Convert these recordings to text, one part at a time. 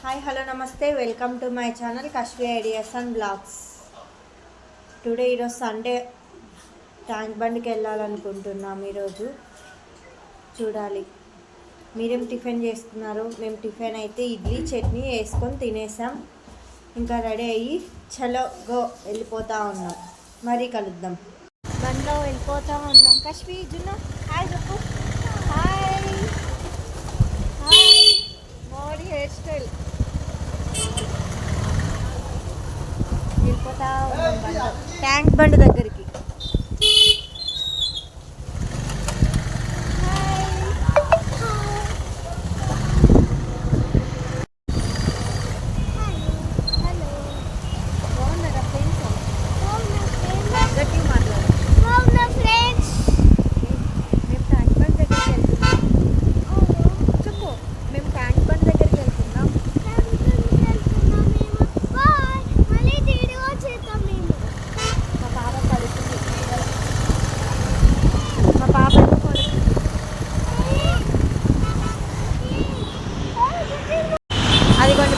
Hi hello నమస్తే welcome to my channel Kashmi ideas and blogs. ఈరోజు Sunday tank బండ్కి వెళ్ళాలనుకుంటున్నాం. ఈరోజు చూడాలి మీరేం టిఫిన్ చేస్తున్నారు. మేము టిఫిన్ అయితే ఇడ్లీ చట్నీ వేసుకొని తినేసాం. ఇంకా రెడీ అయ్యి చలో గో వెళ్ళిపోతూ ఉన్నాం. మరీ కలుద్దాం. బండ్లో వెళ్ళిపోతూ ఉన్నాం. కశ్మీ జున్న హాయ్ చెప్పు. Hi hi. Modi hair style వెళ్ళిపోతా ఉన్నాం ట్యాంక్ బండ్ దగ్గరికి.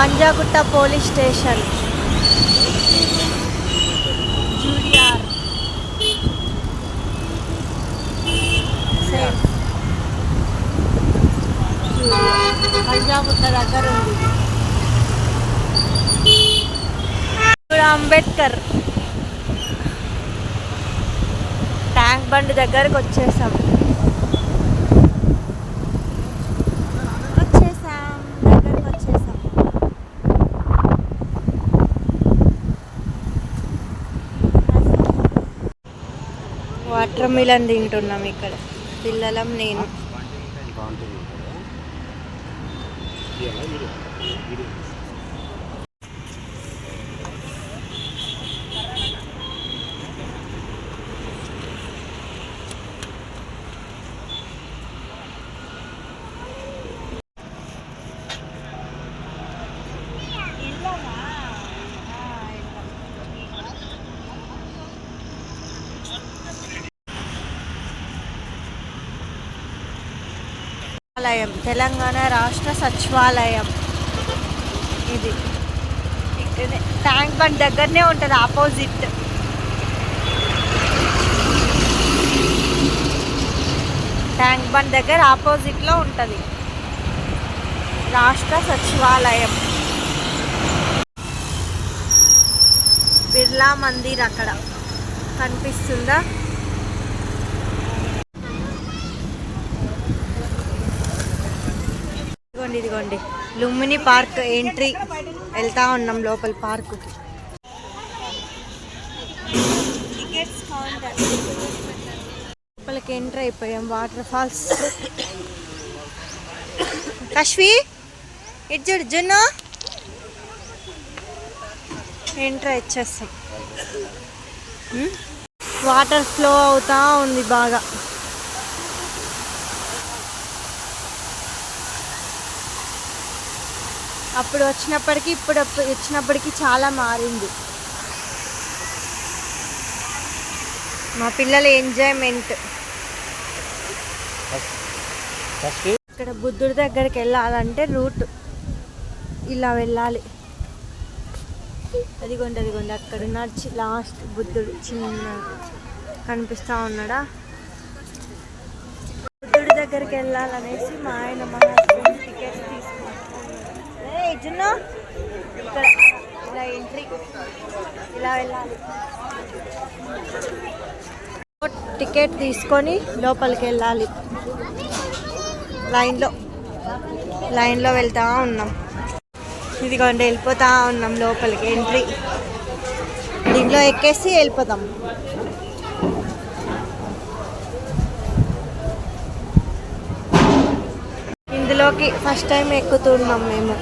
Panjagutta police station. జూడిఆర్ పంజాగుట్ట దగ్గర ఉంది. అంబేద్కర్ ట్యాంక్ బండ్ దగ్గరకు వచ్చేసాం. వాటర్ మిలన్ తింటున్నాం ఇక్కడ పిల్లలం నేను. తెలంగాణ రాష్ట్ర సచివాలయం ఇది. ట్యాంక్ బండ్ దగ్గరనే ఉంటుంది, ఆపోజిట్. ట్యాంక్ బండ్ దగ్గర ఆపోజిట్లో ఉంటుంది రాష్ట్ర సచివాలయం. బిర్లా మందిర్ అక్కడ కనిపిస్తుందా? ఇదిగోండి లుంబిని పార్క్ ఎంట్రీ. వెళ్తా ఉన్నాం లోపల పార్కుకి. లోపలికి ఎంట్రీ అయిపోయాం. Water falls. కశ్మీ ఇటు జున్న ఎంట్రీ వచ్చేస్తాం. వాటర్ ఫ్లో అవుతా ఉంది బాగా. అప్పుడు వచ్చినప్పటికీ ఇప్పుడు వచ్చినప్పటికీ చాలా మారింది. మా పిల్లల ఎంజాయ్మెంట్. ఇక్కడ బుద్ధుడి దగ్గరికి వెళ్ళాలంటే రూట్ ఇలా వెళ్ళాలి. అదిగోండి అక్కడ నడిచి లాస్ట్ బుద్ధుడు చిన్న కనిపిస్తూ ఉన్నాడా. బుద్ధుడి దగ్గరికి వెళ్ళాలనేసి మా ఆయన మా హస్బెండ్ టికెట్స్ తీసుకున్నాం. ఇక్కడ ఇలా ఎంట్రీ ఇలా వెళ్ళాలి. టికెట్ తీసుకొని లోపలికి వెళ్ళాలి. లైన్లో వెళ్తూ ఉన్నాం. ఇదిగోండి వెళ్ళిపోతూ ఉన్నాం లోపలికి. ఎంట్రీ దీంట్లో ఎక్కేసి వెళ్ళిపోతాం. ఇందులోకి ఫస్ట్ టైం ఎక్కుతున్నాం మేము.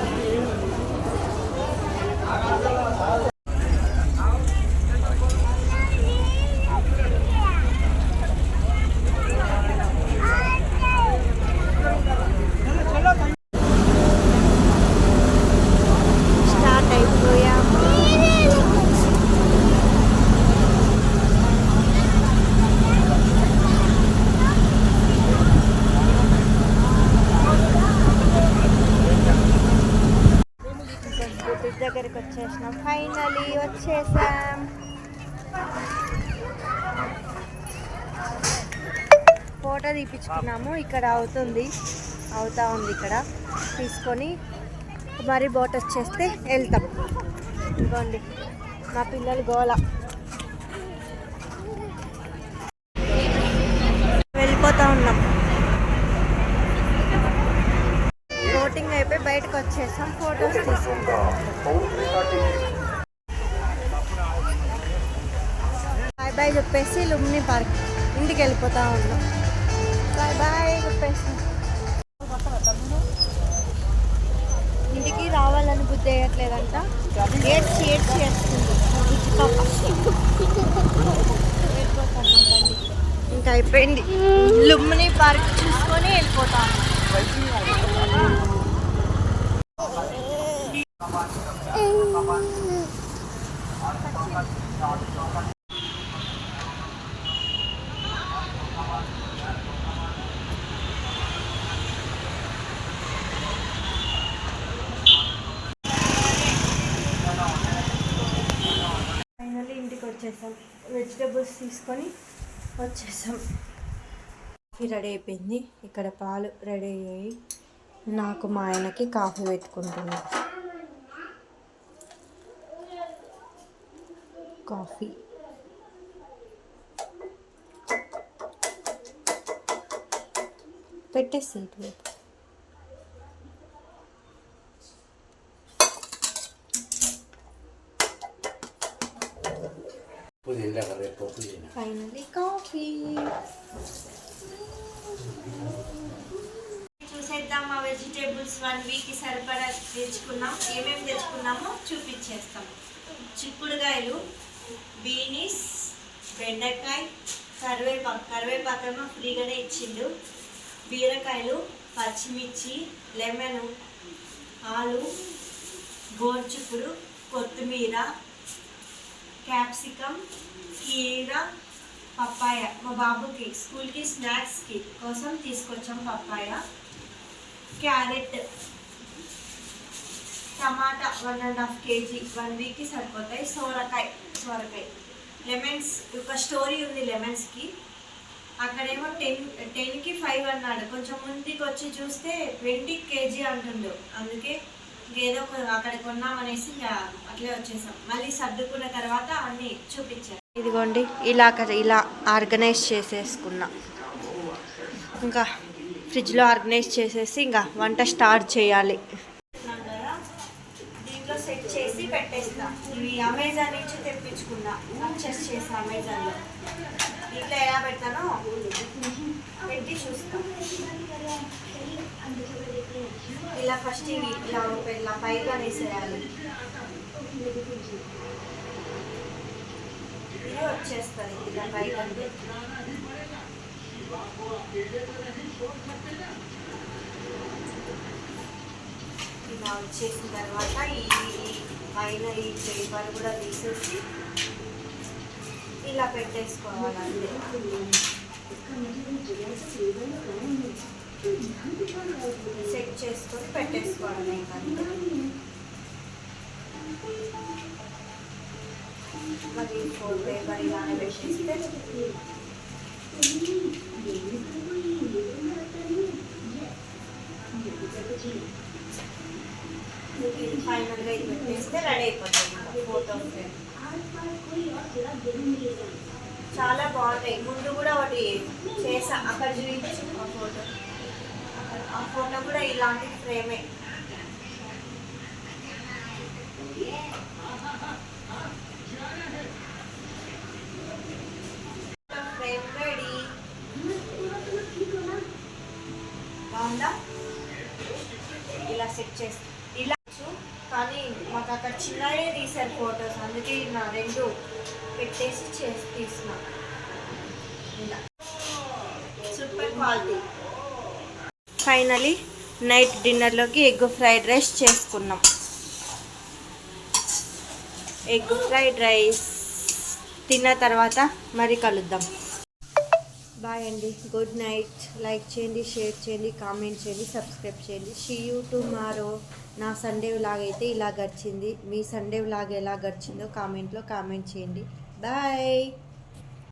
స్టార్ట్ అయిపోయాము. వచ్చేసినాం. ఫైనలీ వచ్చేసాం. ఫోటో తీపించుకున్నాము. ఇక్కడ అవుతా ఉంది ఇక్కడ తీసుకొని మరి బోట్ వచ్చేస్తే వెళ్తాం. ఇదిగోండి మా పిల్లలు గోల. వెళ్ళిపోతా ఉన్నాం. బోటింగ్ అయిపోయి బయటకు వచ్చేసాం. ఫొటోస్ తీసుకుంటాం. బాయ్ బాయ్ చెప్పేసి లుమ్ని పార్క్ ఇంటికి వెళ్ళిపోతా ఉన్నాం. బాయ్ బాయ్ చెప్పేసి ఇంటికి రావాలని బుద్ధి వేయట్లేదంట. ఏడ్చి చేస్తుంది ఇంకా అయిపోయింది. లుమ్ని పార్క్ చూసుకొని వెళ్ళిపోతాం. ఫైనల్లీ ఇంటికి వచ్చేసాం. వెజిటేబుల్స్ తీసుకొని వచ్చేసాం. కాఫీ రెడీ అయిపోయింది. ఇక్కడ పాలు రెడీ అయ్యాయి. నాకు మా ఆయనకి కాఫీ పెట్టుకుంటున్నాను. కాఫీ పెట్టేసి ఇటువైపు. ఫైనల్లీ కాఫీ చూసేద్దాం. మా వెజిటేబుల్స్ 1 వీక్ సరిపడా తెచ్చుకున్నాం. ఏమేమి తెచ్చుకున్నామో చూపించేస్తాం. చిక్కుడుకాయలు, బీనీస్, బెండకాయ, కరివేపాకేమో ఫ్రీగానే ఇచ్చిండు. బీరకాయలు, పచ్చిమిర్చి, లెమన్, ఆలు, గోరుచిక్కుడు, కొత్తిమీర, క్యాప్సికమ్, కీర, పప్పాయ. మా బాబుకి స్కూల్కి స్నాక్స్కి కోసం తీసుకొచ్చాం. పప్పాయ, క్యారెట్, టమాటా 1.5 kg 1 వీక్కి సరిపోతాయి. సోరకాయ, లెమన్స్. ఒక స్టోరీ ఉంది లెమన్స్కి. అక్కడేమో 10కి 5 అన్నాడు. కొంచెం ముందుకి వచ్చి చూస్తే 20 kg అంటుండు. అందుకే ఏదో అక్కడ కొన్నామనేసి అట్లే వచ్చేసాం. మళ్ళీ సర్దుకున్న తర్వాత అన్నీ చూపించారు. ఇదిగోండి ఇలా ఆర్గనైజ్ చేసేసుకున్నా. ఇంకా ఫ్రిడ్జ్లో ఆర్గనైజ్ చేసేసి ఇంకా వంట స్టార్ట్ చేయాలి. దీంట్లో సెట్ చేసి పెట్టేస్తా. ఇవి అమెజాన్ నుంచి తెప్పించుకున్నా. పర్చేస్ చేసా అమెజాన్లో. దీంట్లో ఎలా పెడతానో పెట్టి చూస్తా. ఇలా ఫస్ట్ ఇవి ఇలా పైగా వేసేయాలి. ఇది వచ్చేస్తుంది ఇలా పైగా. ఇలా వచ్చేసిన తర్వాత ఈ పైన ఈ పేపర్ కూడా తీసేసి ఇలా పెట్టేసుకోవాలండి. సెట్ చేసుకొని పెట్టేసుకోవడం. ఏంటంటే మరి 4 పేపర్ ఇలానే పెట్టేస్తే ఫైనల్గా ఇది పెట్టేస్తే రెడీ అయిపోతుంది ఫోటో ఫ్రేమ్. చాలా బాగుంటాయి. ముందు కూడా ఒకటి చేసా, అక్కడ చూపించు ఆ ఫోటో కూడా ఇలాంటి ఫ్రేమే. Frame ready. బాగుందా? ఇలా సెట్ చేసి ఇలా. కానీ మాకు అక్కడ చిన్నదే తీసారు ఫొటోస్. అందుకే నా 2 పెట్టేసి తీసిన. ఇలా సూపర్ క్వాలిటీ. ఫైనలీ నైట్ డిన్నర్లోకి ఎగ్ ఫ్రైడ్ రైస్ చేసుకున్నాం. ఎగ్ ఫ్రైడ్ రైస్ తిన్న తర్వాత మరి కలుద్దాం. బాయ్ అండి, గుడ్ నైట్. లైక్ చేయండి, షేర్ చేయండి, కామెంట్ చేయండి, సబ్స్క్రైబ్ చేయండి. See you tomorrow. నా సండే వ్లాగ్ అయితే ఇలా గడిచింది. మీ సండే వ్లాగ్ ఎలా గడిచిందో కామెంట్లో కామెంట్ చేయండి. బాయ్.